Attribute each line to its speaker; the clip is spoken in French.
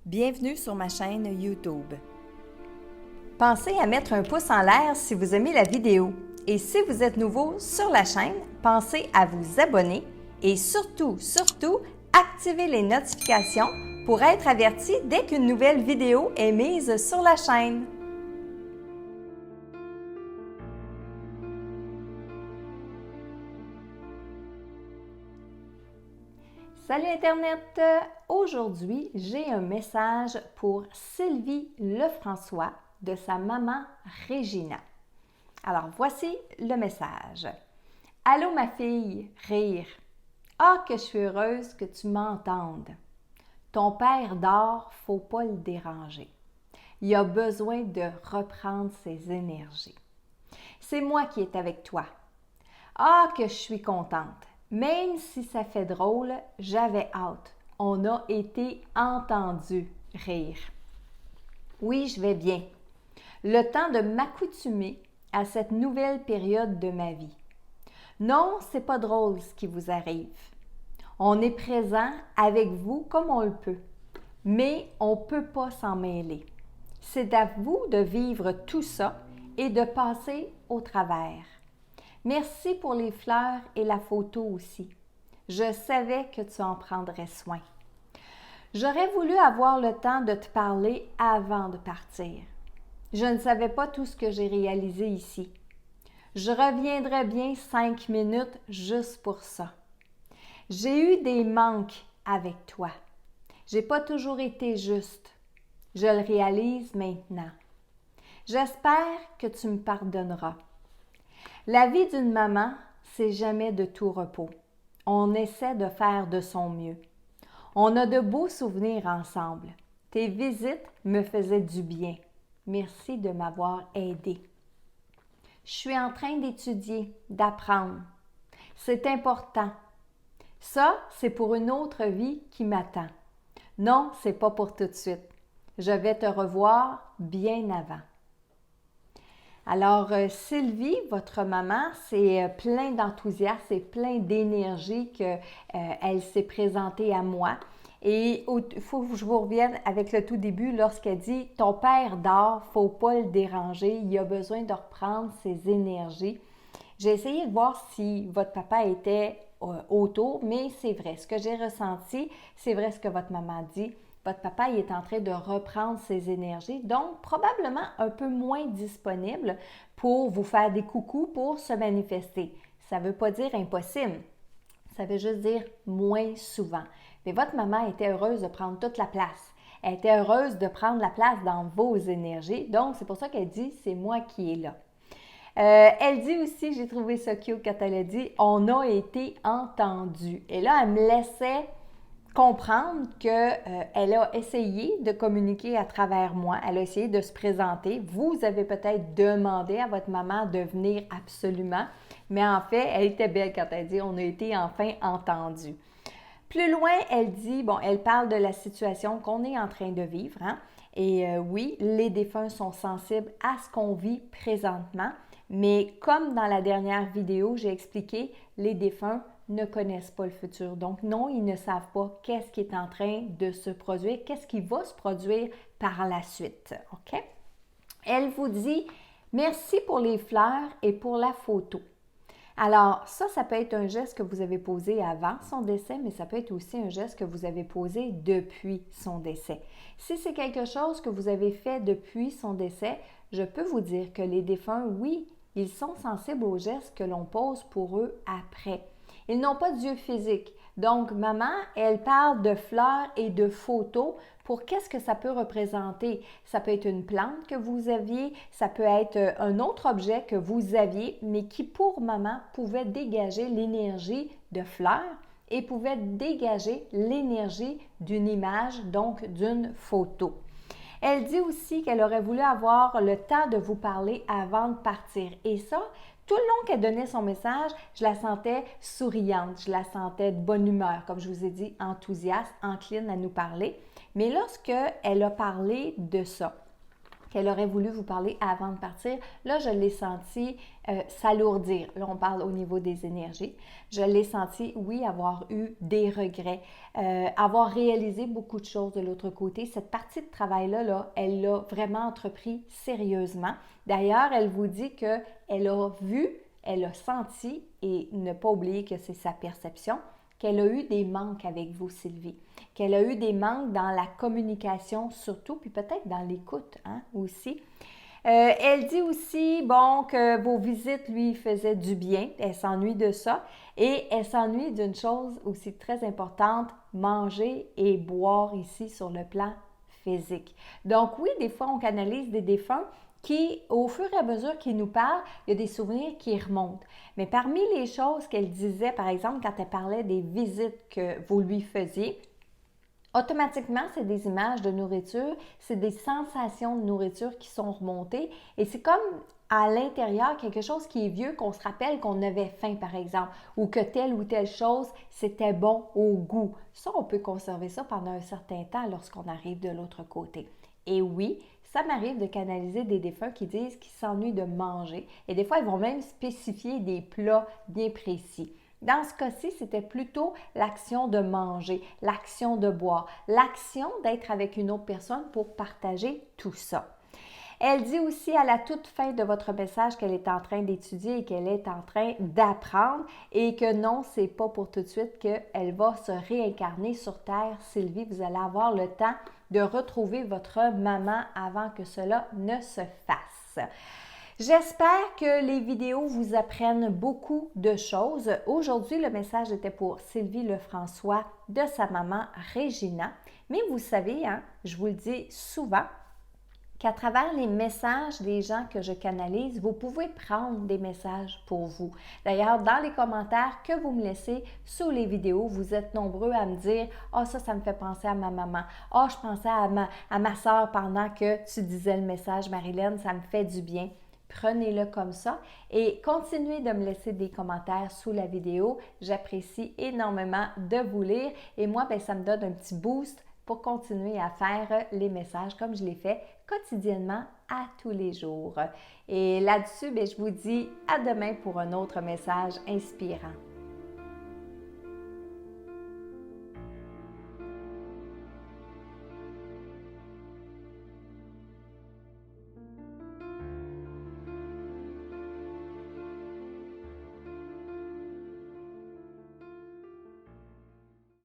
Speaker 1: Bienvenue sur ma chaîne YouTube. Pensez à mettre un pouce en l'air si vous aimez la vidéo. Et si vous êtes nouveau sur la chaîne, pensez à vous abonner et surtout, activez les notifications pour être averti dès qu'une nouvelle vidéo est mise sur la chaîne. Salut Internet! Aujourd'hui, j'ai un message pour Sylvie Lefrançois de sa maman Régina. Alors, voici le message. Allô ma fille, rire. Ah, que je suis heureuse que tu m'entendes. Ton père dort, faut pas le déranger. Il a besoin de reprendre ses énergies. C'est moi qui est avec toi. Ah, que je suis contente. Même si ça fait drôle, j'avais hâte. On a été entendus rire. Oui, je vais bien. Le temps de m'accoutumer à cette nouvelle période de ma vie. Non, c'est pas drôle ce qui vous arrive. On est présent avec vous comme on le peut, mais on peut pas s'en mêler. C'est à vous de vivre tout ça et de passer au travers. Merci pour les fleurs et la photo aussi. Je savais que tu en prendrais soin. J'aurais voulu avoir le temps de te parler avant de partir. Je ne savais pas tout ce que j'ai réalisé ici. Je reviendrai bien 5 minutes juste pour ça. J'ai eu des manques avec toi. J'ai pas toujours été juste. Je le réalise maintenant. J'espère que tu me pardonneras. La vie d'une maman, c'est jamais de tout repos. On essaie de faire de son mieux. On a de beaux souvenirs ensemble. Tes visites me faisaient du bien. Merci de m'avoir aidée. Je suis en train d'étudier, d'apprendre. C'est important. Ça, c'est pour une autre vie qui m'attend. Non, c'est pas pour tout de suite. Je vais te revoir bien avant. Alors, Sylvie, votre maman, c'est plein d'enthousiasme et plein d'énergie qu'elle s'est présentée à moi. Et il faut que je vous revienne avec le tout début lorsqu'elle dit « Ton père dort, faut pas le déranger, il a besoin de reprendre ses énergies. » J'ai essayé de voir si votre papa était autour, mais c'est vrai. Ce que j'ai ressenti, c'est vrai ce que votre maman dit. Votre papa il est en train de reprendre ses énergies, donc probablement un peu moins disponible pour vous faire des coucous, pour se manifester. Ça ne veut pas dire impossible, ça veut juste dire moins souvent. Mais votre maman était heureuse de prendre toute la place. Elle était heureuse de prendre la place dans vos énergies, donc c'est pour ça qu'elle dit « c'est moi qui est là ». Elle dit aussi, j'ai trouvé ça cute quand elle a dit « on a été entendus ». Et là, elle me laissait comprendre qu'elle a essayé de communiquer à travers moi, elle a essayé de se présenter. Vous avez peut-être demandé à votre maman de venir absolument, mais en fait, elle était belle quand elle dit « on a été enfin entendus ». Plus loin, elle dit, bon, elle parle de la situation qu'on est en train de vivre, hein? Et oui, les défunts sont sensibles à ce qu'on vit présentement, mais comme dans la dernière vidéo, j'ai expliqué, les défunts ne connaissent pas le futur. Donc non, ils ne savent pas qu'est-ce qui est en train de se produire, qu'est-ce qui va se produire par la suite. OK? Elle vous dit « Merci pour les fleurs et pour la photo ». Alors, ça peut être un geste que vous avez posé avant son décès, mais ça peut être aussi un geste que vous avez posé depuis son décès. Si c'est quelque chose que vous avez fait depuis son décès, je peux vous dire que les défunts, oui, ils sont sensibles aux gestes que l'on pose pour eux après. Ils n'ont pas d'yeux physiques. Donc, maman, elle parle de fleurs et de photos pour qu'est-ce que ça peut représenter. Ça peut être une plante que vous aviez, ça peut être un autre objet que vous aviez, mais qui pour maman pouvait dégager l'énergie de fleurs et pouvait dégager l'énergie d'une image, donc d'une photo. Elle dit aussi qu'elle aurait voulu avoir le temps de vous parler avant de partir. Et ça, tout le long qu'elle donnait son message, je la sentais souriante, je la sentais de bonne humeur, comme je vous ai dit, enthousiaste, encline à nous parler. Mais lorsqu'elle a parlé de ça, qu'elle aurait voulu vous parler avant de partir. Là, je l'ai senti s'alourdir. Là, on parle au niveau des énergies. Je l'ai senti, oui, avoir eu des regrets, avoir réalisé beaucoup de choses de l'autre côté. Cette partie de travail-là, là, elle l'a vraiment entrepris sérieusement. D'ailleurs, elle vous dit qu'elle a vu, elle a senti, et ne pas oublier que c'est sa perception, qu'elle a eu des manques avec vous, Sylvie, qu'elle a eu des manques dans la communication surtout, puis peut-être dans l'écoute aussi. Elle dit aussi, bon, que vos visites lui faisaient du bien, elle s'ennuie de ça, et elle s'ennuie d'une chose aussi très importante, manger et boire ici sur le plan physique. Donc oui, des fois, on canalise des défunts qui, au fur et à mesure qu'ils nous parlent, il y a des souvenirs qui remontent. Mais parmi les choses qu'elle disait, par exemple, quand elle parlait des visites que vous lui faisiez, automatiquement, c'est des images de nourriture, c'est des sensations de nourriture qui sont remontées et c'est comme à l'intérieur quelque chose qui est vieux, qu'on se rappelle qu'on avait faim, par exemple, ou que telle ou telle chose, c'était bon au goût. Ça, on peut conserver ça pendant un certain temps lorsqu'on arrive de l'autre côté. Et oui, ça m'arrive de canaliser des défunts qui disent qu'ils s'ennuient de manger. Et des fois, ils vont même spécifier des plats bien précis. Dans ce cas-ci, c'était plutôt l'action de manger, l'action de boire, l'action d'être avec une autre personne pour partager tout ça. Elle dit aussi à la toute fin de votre message qu'elle est en train d'étudier et qu'elle est en train d'apprendre et que non, c'est pas pour tout de suite qu'elle va se réincarner sur Terre. Sylvie, vous allez avoir le temps de retrouver votre maman avant que cela ne se fasse. J'espère que les vidéos vous apprennent beaucoup de choses. Aujourd'hui, le message était pour Sylvie Lefrançois de sa maman Régina. Mais vous savez, je vous le dis souvent, qu'à travers les messages des gens que je canalise, vous pouvez prendre des messages pour vous. D'ailleurs, dans les commentaires que vous me laissez sous les vidéos, vous êtes nombreux à me dire « Ah, ça me fait penser à ma maman. Ah, je pensais à ma soeur pendant que tu disais le message, Marilyn, ça me fait du bien. » Prenez-le comme ça et continuez de me laisser des commentaires sous la vidéo. J'apprécie énormément de vous lire et moi, ça me donne un petit boost pour continuer à faire les messages comme je les fais quotidiennement à tous les jours. Et là-dessus, je vous dis à demain pour un autre message inspirant.